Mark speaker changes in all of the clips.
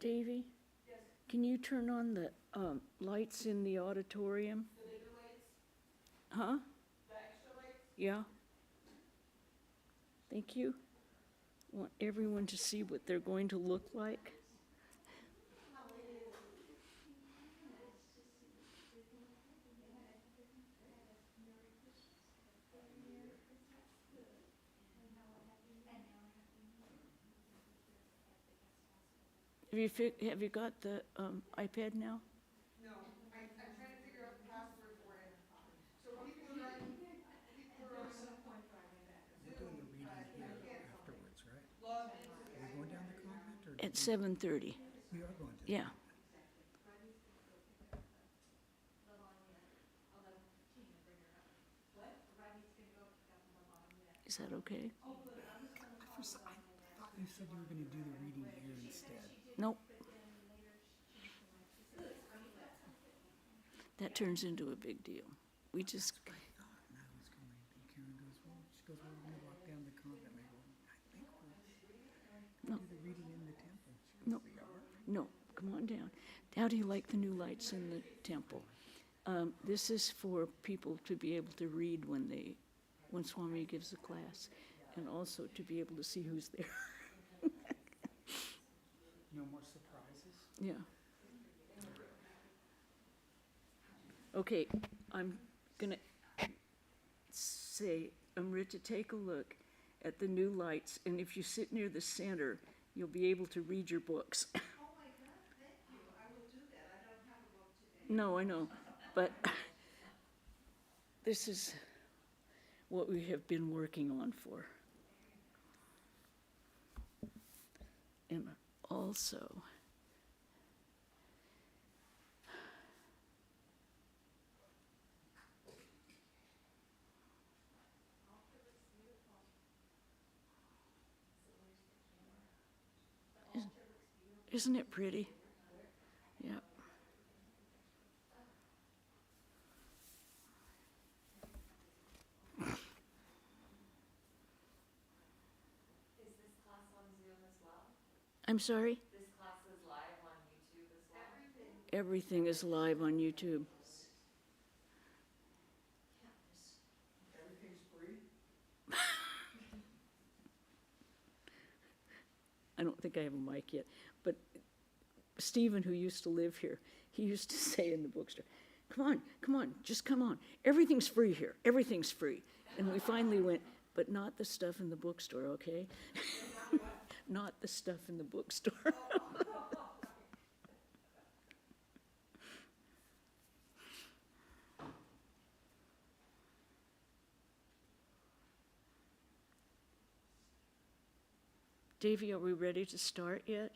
Speaker 1: Davy? Yes. Can you turn on the lights in the auditorium?
Speaker 2: The bigger lights?
Speaker 1: Huh?
Speaker 2: The extra lights?
Speaker 1: Yeah. Thank you. Want everyone to see what they're going to look like. Have you got the iPad now?
Speaker 2: No, I'm trying to figure out the password for it. So people are on Zoom,
Speaker 3: We're doing a reading here afterwards, right?
Speaker 2: log into
Speaker 3: Are
Speaker 2: the
Speaker 3: we going down the convent or?
Speaker 1: At 7:30.
Speaker 3: We are going to.
Speaker 1: Yeah. Is that okay?
Speaker 3: I thought you said you were going to do the reading here instead.
Speaker 1: Nope. That turns into a big deal. We just,
Speaker 3: I thought, and I was going, and Karen goes, well, she goes, well, we're going to walk down the convent. And I go, I think we'll do the reading in the temple. She goes,
Speaker 1: no, no, come on down. How do you like the new lights in the temple? This is for people to be able to read when Swami gives a class, and also to be able to see who's there.
Speaker 3: no more surprises?
Speaker 1: Yeah. Okay, I'm gonna say, Amrita, take a look at the new lights, and if you sit near the center, you'll be able to read your books.
Speaker 2: Oh my God, thank you. I will do that. I don't have a book today.
Speaker 1: No, I know, but this is what we have been working on for. And also, isn't it pretty? Yeah.
Speaker 4: Is this class on Zoom as well?
Speaker 1: I'm sorry?
Speaker 4: This class is live on YouTube as well?
Speaker 1: Everything is live on YouTube.
Speaker 2: Everything's free?
Speaker 1: I don't think I have a mic yet, but Stephen, who used to live here, he used to say in the bookstore, come on, just come on. Everything's free here, everything's free. And we finally went, but not the stuff in the bookstore, okay? Not the stuff in the bookstore. Davy, are we ready to start yet?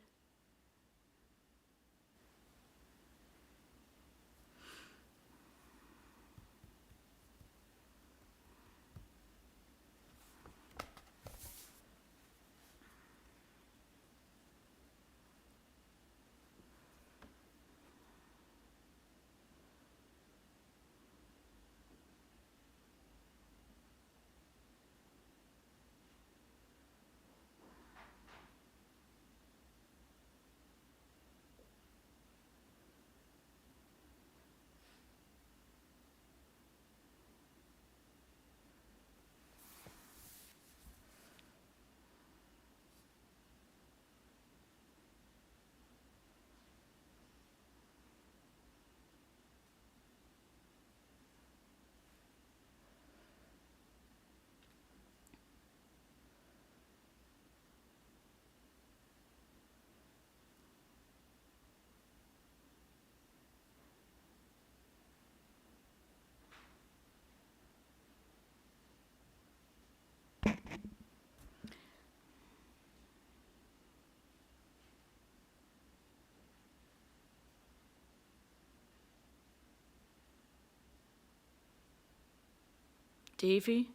Speaker 1: Davy,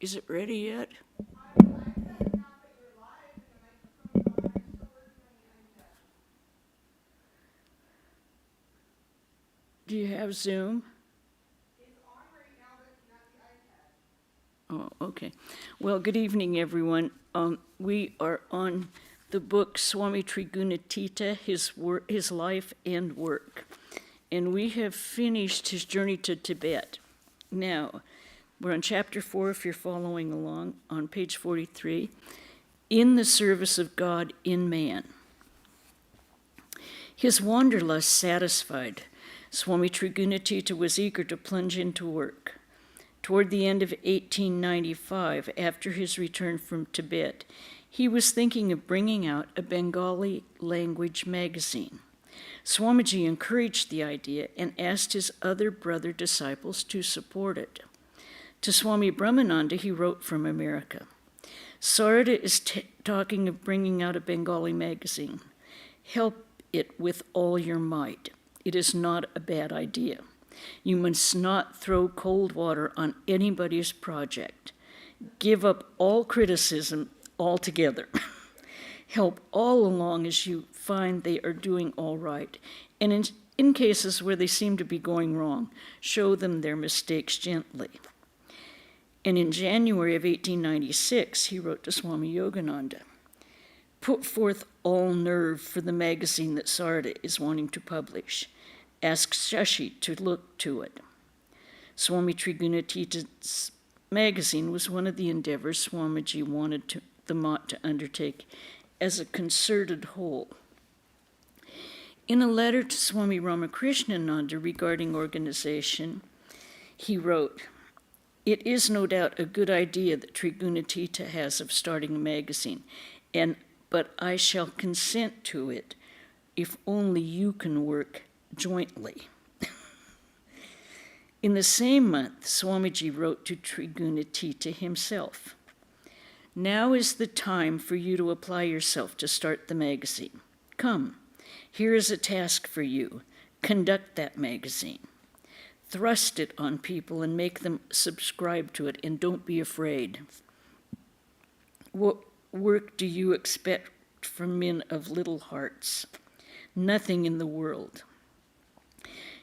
Speaker 1: is it ready yet? Do you have Zoom?
Speaker 2: It's on right now, but not the iPad.
Speaker 1: Oh, okay. Well, good evening, everyone. We are on the book Swami Trigunatita, his life and work. And we have finished his journey to Tibet. Now, we're on chapter 4, if you're following along, on page 43. In the service of God in man. His wanderlust satisfied, Swami Trigunatita was eager to plunge into work. Toward the end of 1895, after his return from Tibet, he was thinking of bringing out a Bengali language magazine. Swamiji encouraged the idea and asked his other brother disciples to support it. To Swami Brahmananda, he wrote from America, Sarada is talking of bringing out a Bengali magazine. Help it with all your might. It is not a bad idea. You must not throw cold water on anybody's project. Give up all criticism altogether. Help all along as you find they are doing all right. And in cases where they seem to be going wrong, show them their mistakes gently. And in January of 1896, he wrote to Swami Yogananda, put forth all nerve for the magazine that Sarada is wanting to publish. Ask Shashi to look to it. Swami Trigunatita's magazine was one of the endeavors Swamiji wanted the Mott to undertake as a concerted whole. In a letter to Swami Ramakrishnananda regarding organization, he wrote, it is no doubt a good idea that Trigunatita has of starting a magazine, but I shall consent to it if only you can work jointly. In the same month, Swamiji wrote to Trigunatita himself, now is the time for you to apply yourself to start the magazine. Come, here is a task for you. Conduct that magazine. Thrust it on people and make them subscribe to it, and don't be afraid. What work do you expect from men of little hearts? Nothing in the world.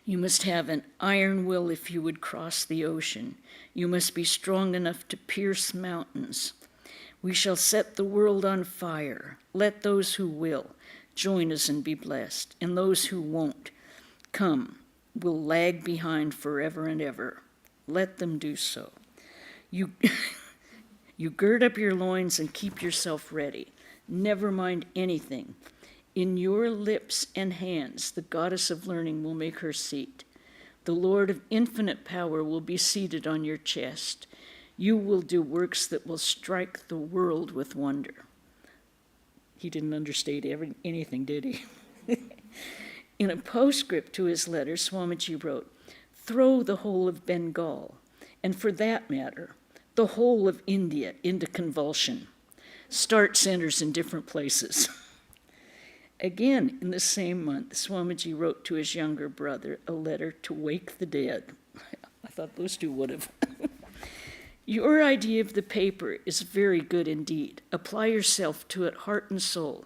Speaker 1: You must have an iron will if you would cross the ocean. You must be strong enough to pierce mountains. We shall set the world on fire. Let those who will join us and be blessed, and those who won't, come, will lag behind forever and ever. Let them do so. You gird up your loins and keep yourself ready. Never mind anything. In your lips and hands, the goddess of learning will make her seat. The Lord of infinite power will be seated on your chest. You will do works that will strike the world with wonder. He didn't understate anything, did he? In a postscript to his letter, Swamiji wrote, throw the whole of Bengal, and for that matter, the whole of India into convulsion. Start centers in different places. Again, in the same month, Swamiji wrote to his younger brother a letter to wake the dead. I thought those two would have. Your idea of the paper is very good indeed. Apply yourself to it heart and soul.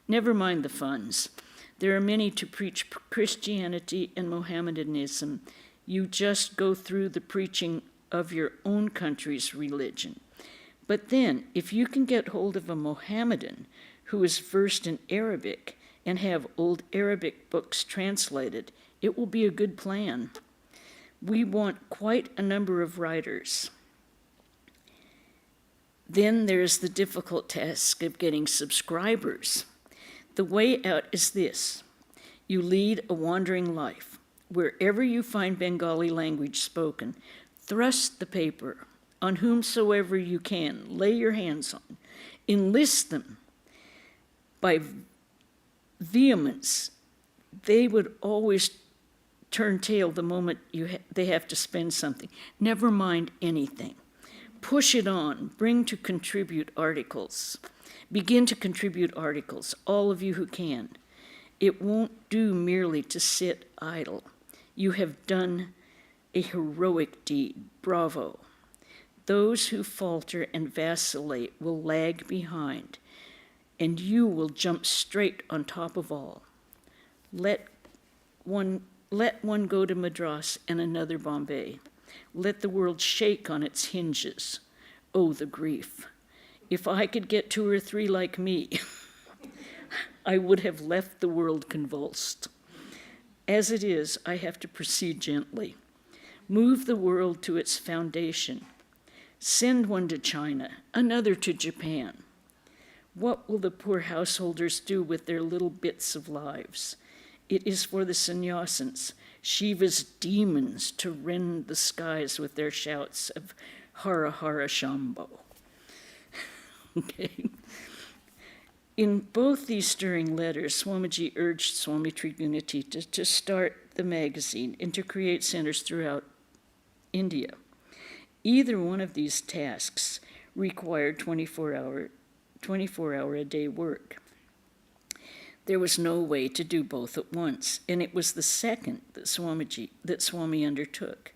Speaker 1: Never mind the funds. There are many to preach Christianity and Mohammedanism. You just go through the preaching of your own country's religion. But then, if you can get hold of a Mohammedan who is versed in Arabic and have old Arabic books translated, it will be a good plan. We want quite a number of writers. Then there's the difficult task of getting subscribers. The way out is this. You lead a wandering life. Wherever you find Bengali language spoken, thrust the paper on whomsoever you can, lay your hands on. Enlist them by vehemence. They would always turn tail the moment they have to spend something. Never mind anything. Push it on. Bring to contribute articles. Begin to contribute articles, all of you who can. It won't do merely to sit idle. You have done a heroic deed. Bravo. Those who falter and vacillate will lag behind, and you will jump straight on top of all. Let one go to Madras and another Bombay. Let the world shake on its hinges. Oh, the grief. If I could get 2 or 3 like me. I would have left the world convulsed. As it is, I have to proceed gently. Move the world to its foundation. Send one to China, another to Japan. What will the poor householders do with their little bits of lives? It is for the sannyasins, Shiva's demons, to rend the skies with their shouts of Hara Hara Shambho. Okay. In both these stirring letters, Swamiji urged Swami Trigunatita to start the magazine and to create centers throughout India. Either one of these tasks required 24-hour a day work. There was no way to do both at once, and it was the second that Swami undertook.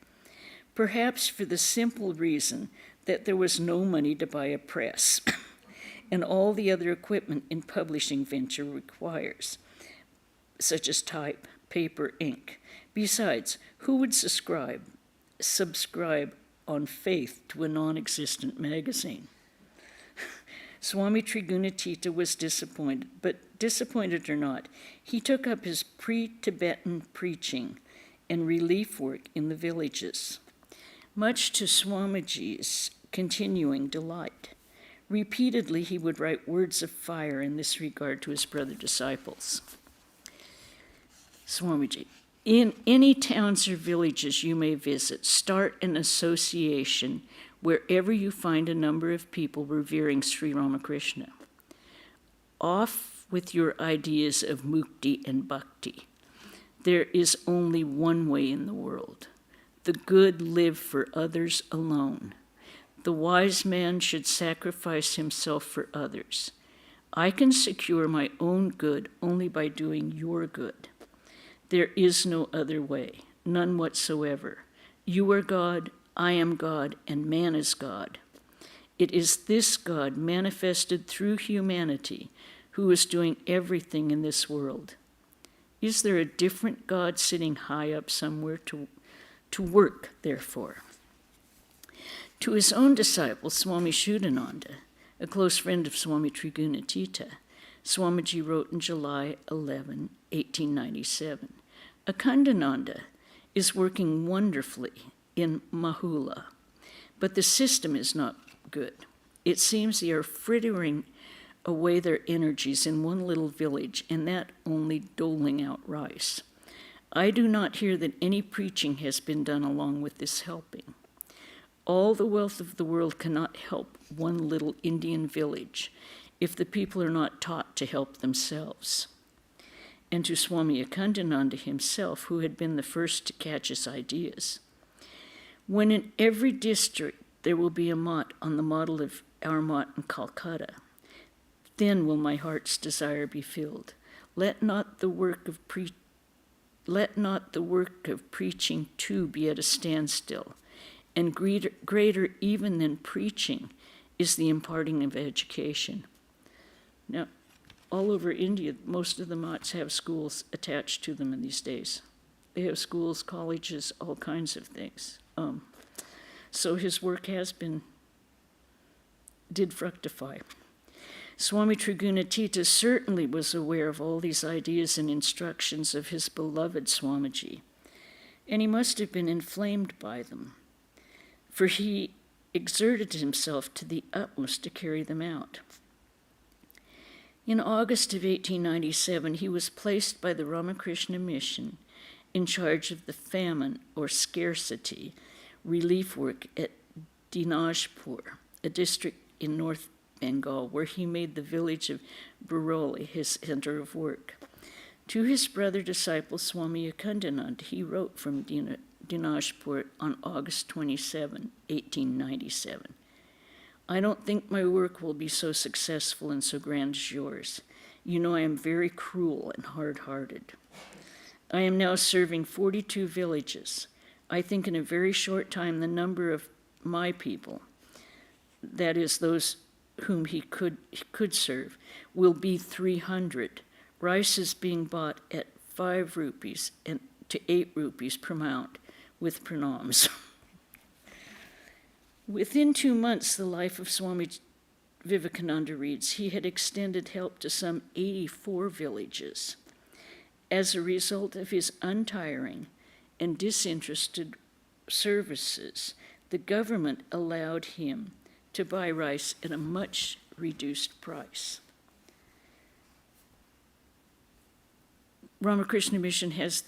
Speaker 1: Perhaps for the simple reason that there was no money to buy a press, and all the other equipment in publishing venture requires, such as type, paper, ink. Besides, who would subscribe on faith to a non-existent magazine? Swami Trigunatita was disappointed, but disappointed or not, he took up his pre-Tibetan preaching and relief work in the villages, much to Swamiji's continuing delight. Repeatedly, he would write words of fire in this regard to his brother disciples. Swamiji, in any towns or villages you may visit, start an association wherever you find a number of people revering Sri Ramakrishna. Off with your ideas of mukti and bhakti. There is only one way in the world. The good live for others alone. The wise man should sacrifice himself for others. I can secure my own good only by doing your good. There is no other way, none whatsoever. You are God, I am God, and man is God. It is this God manifested through humanity who is doing everything in this world. Is there a different God sitting high up somewhere to work, therefore? To his own disciple, Swami Shuddhananda, a close friend of Swami Trigunatita, Swamiji wrote in July 11, 1897, Akhandananda is working wonderfully in Mahula, but the system is not good. It seems they are frittering away their energies in one little village, and that only doling out rice. I do not hear that any preaching has been done along with this helping. All the wealth of the world cannot help one little Indian village if the people are not taught to help themselves. And to Swami Akhandananda himself, who had been the first to catch his ideas. When in every district there will be a mott on the model of our mott in Calcutta, then will my heart's desire be filled. Let not the work of preaching too be at a standstill, and greater even than preaching is the imparting of education. Now, all over India, most of the motts have schools attached to them in these days. They have schools, colleges, all kinds of things. So his work did fructify. Swami Trigunatita certainly was aware of all these ideas and instructions of his beloved Swamiji, and he must have been inflamed by them, for he exerted himself to the utmost to carry them out. In August of 1897, he was placed by the Ramakrishna Mission in charge of the famine or scarcity relief work at Dinajpur, a district in North Bengal, where he made the village of Baroli his center of work. To his brother disciple Swami Akhandananda, he wrote from Dinajpur on August 27, 1897. I don't think my work will be so successful and so grand as yours. You know I am very cruel and hard-hearted. I am now serving 42 villages. I think in a very short time the number of my people, that is those whom he could serve, will be 300. Rice is being bought at 5 rupees and to 8 rupees per mount with pranams. Within 2 months, the life of Swami Vivekananda reads, he had extended help to some 84 villages. As a result of his untiring and disinterested services, the government allowed him to buy rice at a much reduced price. Ramakrishna Mission has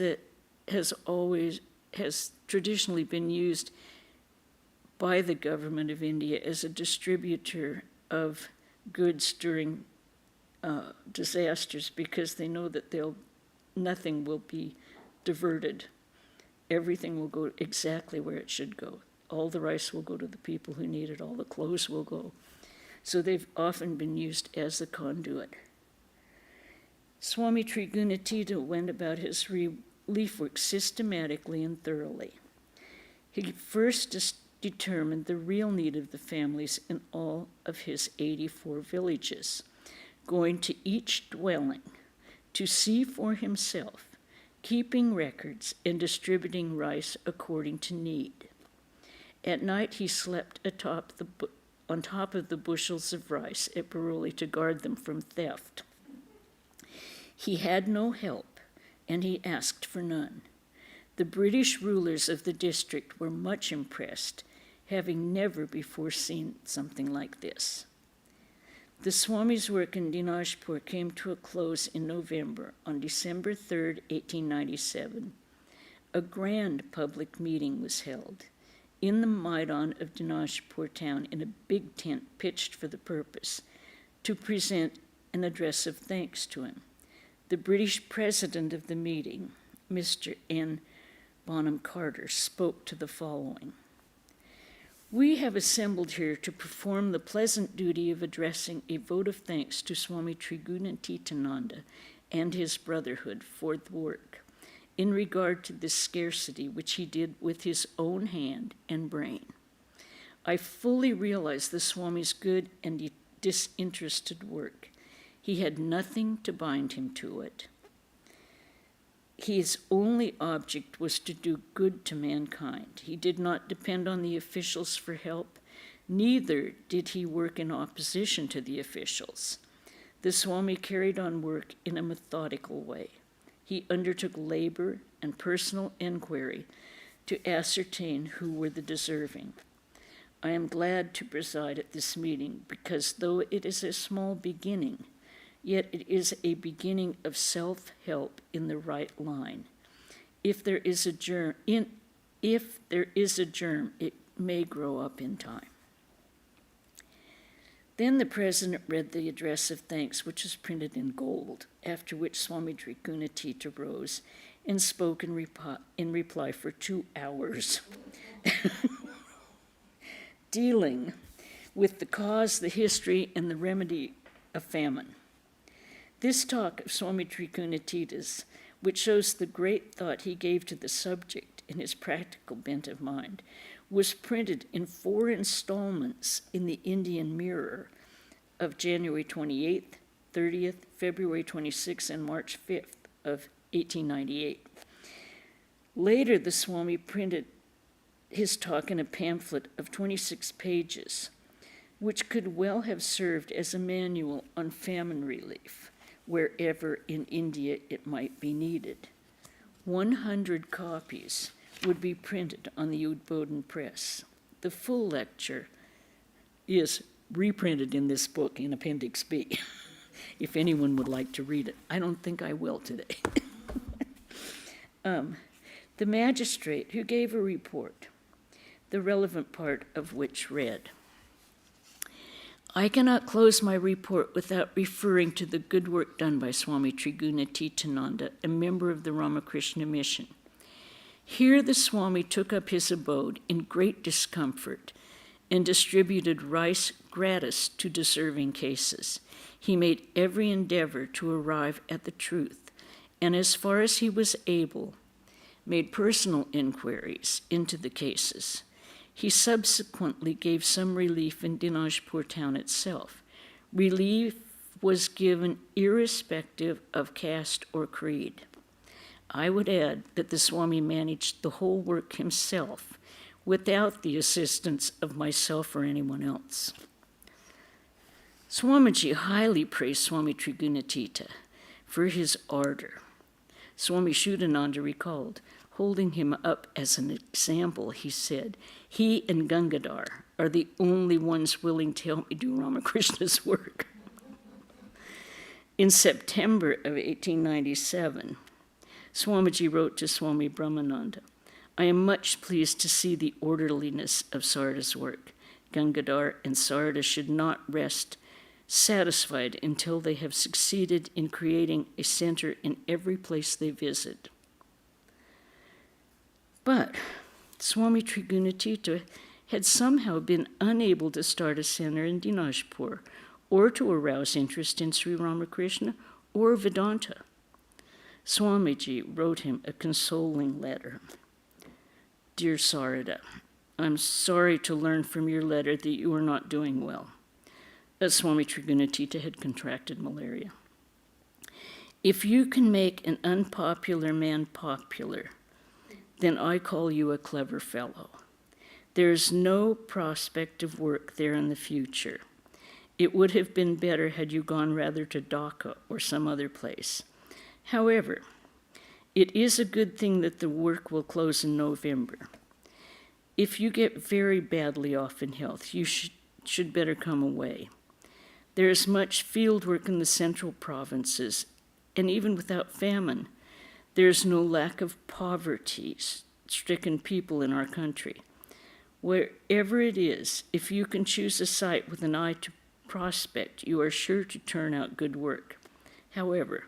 Speaker 1: traditionally been used by the government of India as a distributor of goods during disasters, because they know that nothing will be diverted. Everything will go exactly where it should go. All the rice will go to the people who need it. All the clothes will go. So they've often been used as a conduit. Swami Trigunatita went about his relief work systematically and thoroughly. He first determined the real need of the families in all of his 84 villages, going to each dwelling to see for himself, keeping records and distributing rice according to need. At night he slept on top of the bushels of rice at Baroli to guard them from theft. He had no help, and he asked for none. The British rulers of the district were much impressed, having never before seen something like this. The Swami's work in Dinajpur came to a close in November. On December 3rd, 1897, a grand public meeting was held in the Maidan of Dinajpur town in a big tent pitched for the purpose, to present an address of thanks to him. The British president of the meeting, Mr. N. Bonham Carter, spoke to the following. We have assembled here to perform the pleasant duty of addressing a vote of thanks to Swami Trigunatita and his brotherhood for the work in regard to this scarcity which he did with his own hand and brain. I fully realize the Swami's good and disinterested work. He had nothing to bind him to it. His only object was to do good to mankind. He did not depend on the officials for help, neither did he work in opposition to the officials. The Swami carried on work in a methodical way. He undertook labor and personal inquiry to ascertain who were the deserving. I am glad to preside at this meeting because though it is a small beginning, yet it is a beginning of self-help in the right line. If there is a germ, it may grow up in time. Then the president read the address of thanks, which was printed in gold, after which Swami Trigunatita rose and spoke in reply for 2 hours, dealing with the cause, the history, and the remedy of famine. This talk of Swami Trigunatita's, which shows the great thought he gave to the subject in his practical bent of mind, was printed in 4 installments in the Indian Mirror of January 28th, 30th, February 26th, and March 5th of 1898. Later, the Swami printed his talk in a pamphlet of 26 pages, which could well have served as a manual on famine relief, wherever in India it might be needed. 100 copies would be printed on the Udbodhan press. The full lecture is reprinted in this book in Appendix B, if anyone would like to read it. I don't think I will today. The magistrate who gave a report, the relevant part of which read, I cannot close my report without referring to the good work done by Swami Trigunatita, a member of the Ramakrishna Mission. Here the Swami took up his abode in great discomfort and distributed rice gratis to deserving cases. He made every endeavor to arrive at the truth, and as far as he was able, made personal inquiries into the cases. He subsequently gave some relief in Dinajpur town itself. Relief was given irrespective of caste or creed. I would add that the Swami managed the whole work himself without the assistance of myself or anyone else. Swamiji highly praised Swami Trigunatita for his ardor. Swami Shuddhananda recalled, holding him up as an example, he said, "He and Gangadhar are the only ones willing to help me do Ramakrishna's work." In September of 1897, Swamiji wrote to Swami Brahmananda, "I am much pleased to see the orderliness of Sarda's work. Gangadhar and Sarda should not rest satisfied until they have succeeded in creating a center in every place they visit." But Swami Trigunatita had somehow been unable to start a center in Dinajpur or to arouse interest in Sri Ramakrishna or Vedanta. Swamiji wrote him a consoling letter. "Dear Sarada, I'm sorry to learn from your letter that you are not doing well." Swami Trigunatita had contracted malaria. "If you can make an unpopular man popular, then I call you a clever fellow. There is no prospect of work there in the future. It would have been better had you gone rather to Dhaka or some other place. However, it is a good thing that the work will close in November. If you get very badly off in health, you should better come away. There is much field work in the central provinces, and even without famine, there is no lack of poverty-stricken people in our country. Wherever it is, if you can choose a site with an eye to prospect, you are sure to turn out good work. However,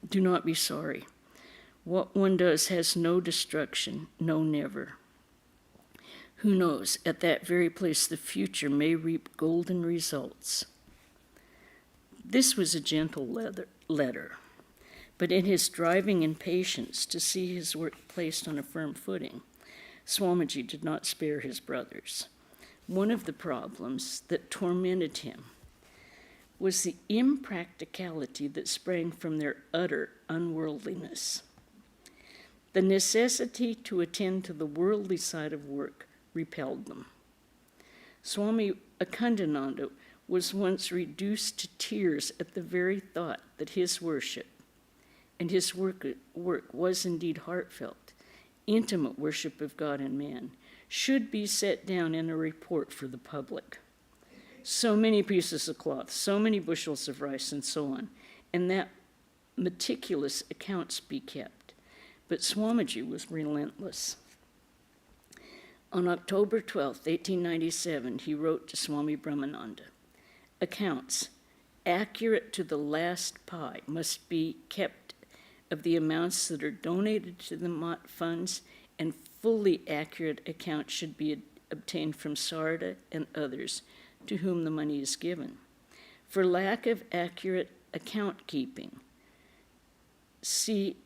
Speaker 1: do not be sorry. What one does has no destruction, no never. Who knows, at that very place the future may reap golden results." This was a gentle letter, but in his driving impatience to see his work placed on a firm footing, Swamiji did not spare his brothers. One of the problems that tormented him was the impracticality that sprang from their utter unworldliness. The necessity to attend to the worldly side of work repelled them. Swami Akhandananda was once reduced to tears at the very thought that his worship and his work was indeed heartfelt, intimate worship of God and man, should be set down in a report for the public. So many pieces of cloth, so many bushels of rice, and so on, and that meticulous accounts be kept. But Swamiji was relentless. On October 12, 1897, he wrote to Swami Brahmananda, "Accounts, accurate to the last pi, must be kept of the amounts that are donated to the Mott funds, and fully accurate accounts should be obtained from Sarda and others to whom the money is given. For lack of accurate account keeping, see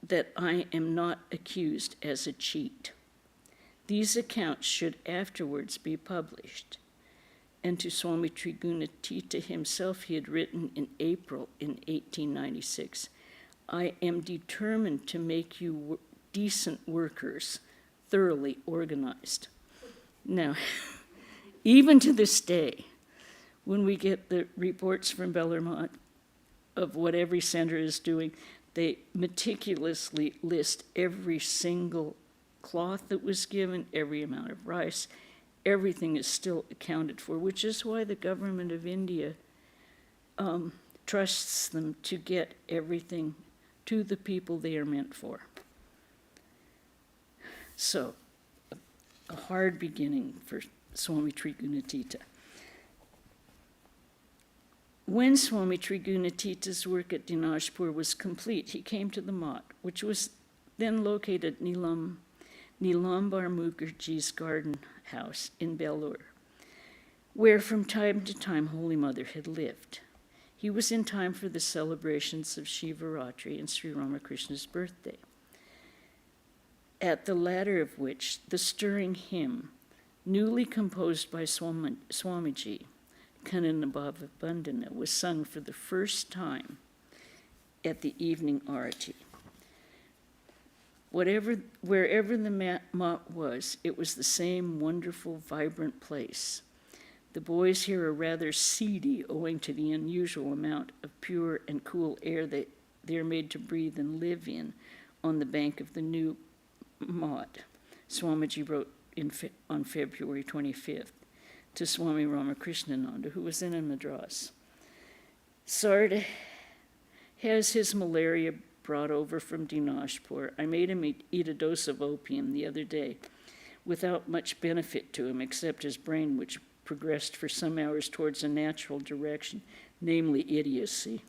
Speaker 1: that I am not accused as a cheat. These accounts should afterwards be published." And to Swami Trigunatita himself, he had written in April in 1896, "I am determined to make you decent workers, thoroughly organized." Now, even to this day, when we get the reports from Bellarmont of what every center is doing, they meticulously list every single cloth that was given, every amount of rice. Everything is still accounted for, which is why the government of India trusts them to get everything to the people they are meant for. So, a hard beginning for Swami Trigunatita. When Swami Trigunatita's work at Dinajpur was complete, he came to the Mott, which was then located at Nilambar Mukherjee's garden house in Belur, where from time to time Holy Mother had lived. He was in time for the celebrations of Shivaratri and Sri Ramakrishna's birthday, at the latter of which the stirring hymn, newly composed by Swamiji, Kananabhava Bandhana, was sung for the first time at the evening arati. Wherever the Mott was, it was the same wonderful, vibrant place. The boys here are rather seedy owing to the unusual amount of pure and cool air that they're made to breathe and live in on the bank of the new Mott, Swamiji wrote on February 25th to Swami Ramakrishnananda, who was then in Madras. Sarda has his malaria brought over from Dinajpur. I made him eat a dose of opium the other day without much benefit to him except his brain, which progressed for some hours towards a natural direction, namely idiocy.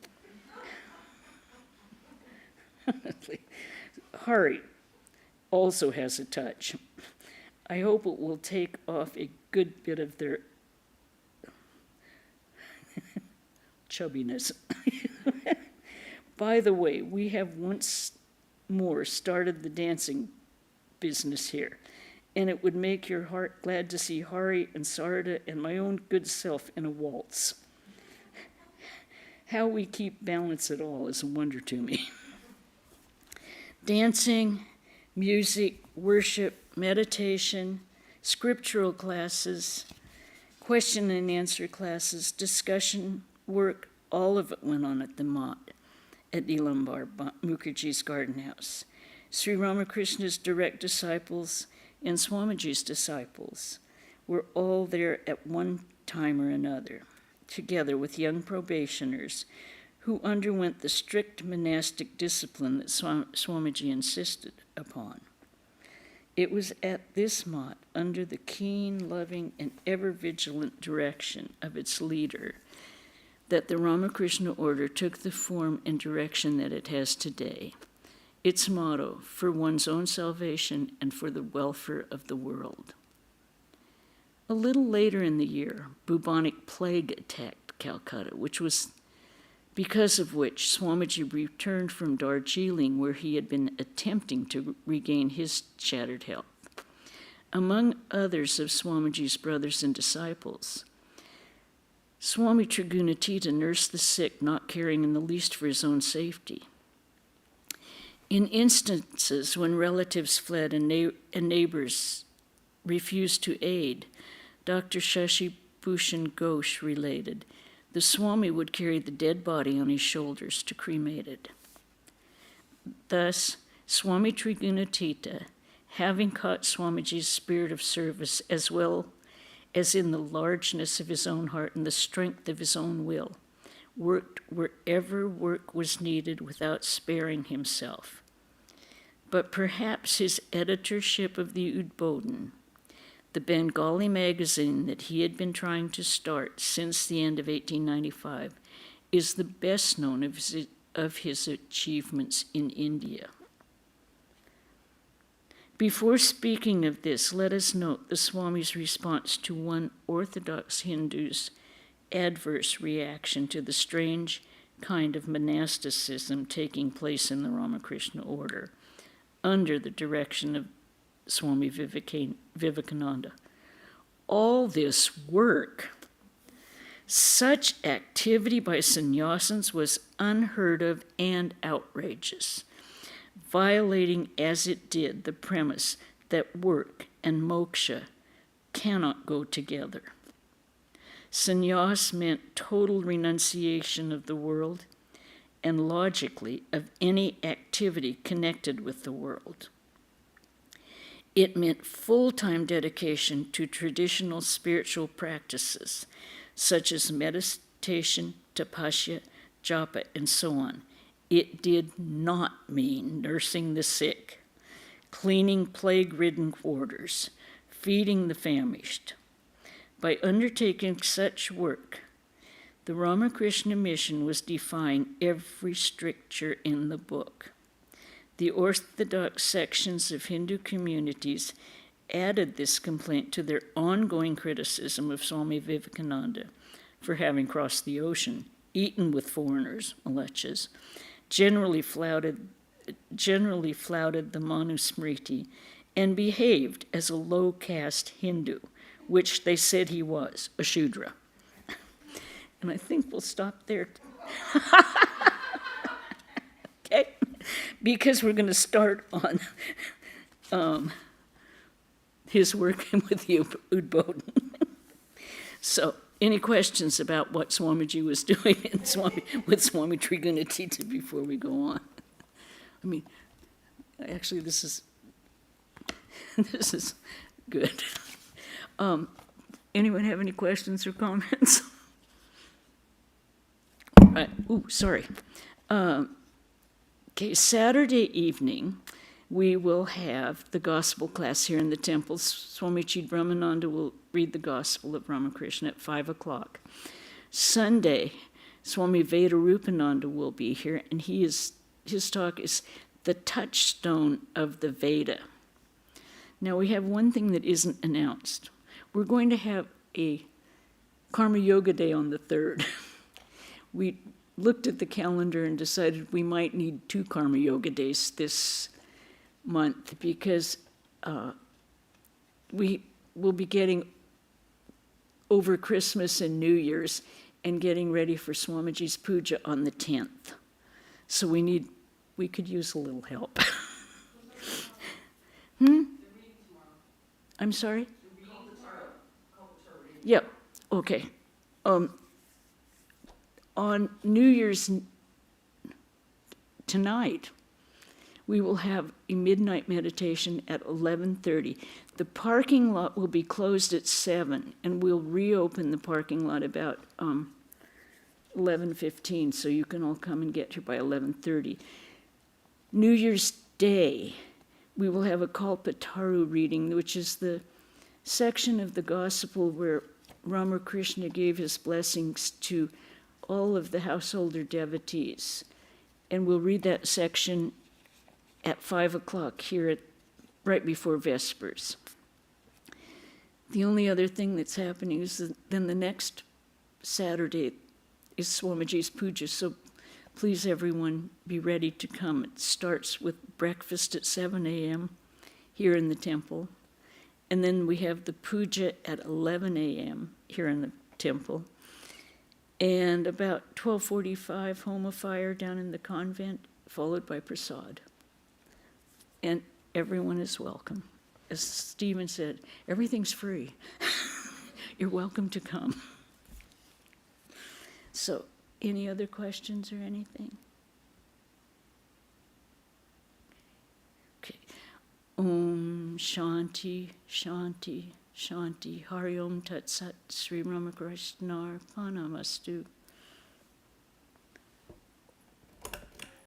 Speaker 1: Hari also has a touch. I hope it will take off a good bit of their chubbiness. By the way, we have once more started the dancing business here, and it would make your heart glad to see Hari and Sarda and my own good self in a waltz. How we keep balance at all is a wonder to me. Dancing, music, worship, meditation, scriptural classes, question and answer classes, discussion work, all of it went on at the Mott at Nilambar Mukherjee's garden house. Sri Ramakrishna's direct disciples and Swamiji's disciples were all there at one time or another, together with young probationers who underwent the strict monastic discipline that Swamiji insisted upon. It was at this Mott, under the keen, loving, and ever-vigilant direction of its leader, that the Ramakrishna order took the form and direction that it has today. Its motto, for one's own salvation and for the welfare of the world. A little later in the year, bubonic plague attacked Calcutta, because of which Swamiji returned from Darjeeling, where he had been attempting to regain his shattered health. Among others of Swamiji's brothers and disciples, Swami Trigunatita nursed the sick, not caring in the least for his own safety. In instances when relatives fled and neighbors refused to aid, Dr. Shashi Bhushan Ghosh related, the Swami would carry the dead body on his shoulders to cremate it. Thus, Swami Trigunatita, having caught Swamiji's spirit of service as well as in the largeness of his own heart and the strength of his own will, worked wherever work was needed without sparing himself. But perhaps his editorship of the Udbodhan, the Bengali magazine that he had been trying to start since the end of 1895, is the best known of his achievements in India. Before speaking of this, let us note the Swami's response to one Orthodox Hindu's adverse reaction to the strange kind of monasticism taking place in the Ramakrishna order under the direction of Swami Vivekananda. All this work, such activity by sannyasins was unheard of and outrageous, violating as it did the premise that work and moksha cannot go together. Sannyas meant total renunciation of the world and logically of any activity connected with the world. It meant full-time dedication to traditional spiritual practices, such as meditation, tapasya, japa, and so on. It did not mean nursing the sick, cleaning plague-ridden quarters, feeding the famished. By undertaking such work, the Ramakrishna mission was defying every stricture in the book. The orthodox sections of Hindu communities added this complaint to their ongoing criticism of Swami Vivekananda for having crossed the ocean, eaten with foreigners, malechas, generally flouted the Manusmriti, and behaved as a low-caste Hindu, which they said he was, a Shudra. And I think we'll stop there. Okay? Because we're going to start on his work with the Udbodhan. So, any questions about what Swamiji was doing with Swami Trigunatita before we go on? I mean, actually, this is good. Anyone have any questions or comments? Right. Ooh, sorry. Okay, Saturday evening, we will have the gospel class here in the temple. Swami Brahmananda will read the gospel of Ramakrishna at 5 o'clock. Sunday, Swami Vedarupananda will be here, and his talk is the touchstone of the Veda. Now, we have one thing that isn't announced. We're going to have a Karma Yoga Day on the 3rd. We looked at the calendar and decided we might need 2 Karma Yoga Days this month because we will be getting over Christmas and New Year's and getting ready for Swamiji's puja on the 10th. So we could use a little help. I'm sorry? Yep, okay. On New Year's tonight, we will have a midnight meditation at 11:30. The parking lot will be closed at 7, and we'll reopen the parking lot about 11:15, so you can all come and get here by 11:30. New Year's Day, we will have a Kalpataru reading, which is the section of the gospel where Ramakrishna gave his blessings to all of the householder devotees. And we'll read that section at 5 o'clock here right before Vespers. The only other thing that's happening is that then the next Saturday is Swamiji's puja, so please everyone be ready to come. It starts with breakfast at 7 a.m. here in the temple. And then we have the puja at 11 a.m. here in the temple. And about 12:45, homa fire down in the convent, followed by prasad. And everyone is welcome. As Stephen said, everything's free. You're welcome to come. So, any other questions or anything? Okay. Om Shanti, Shanti, Shanti. Hari Om Tat Sat Sri Ramakrishna Arpanamastu.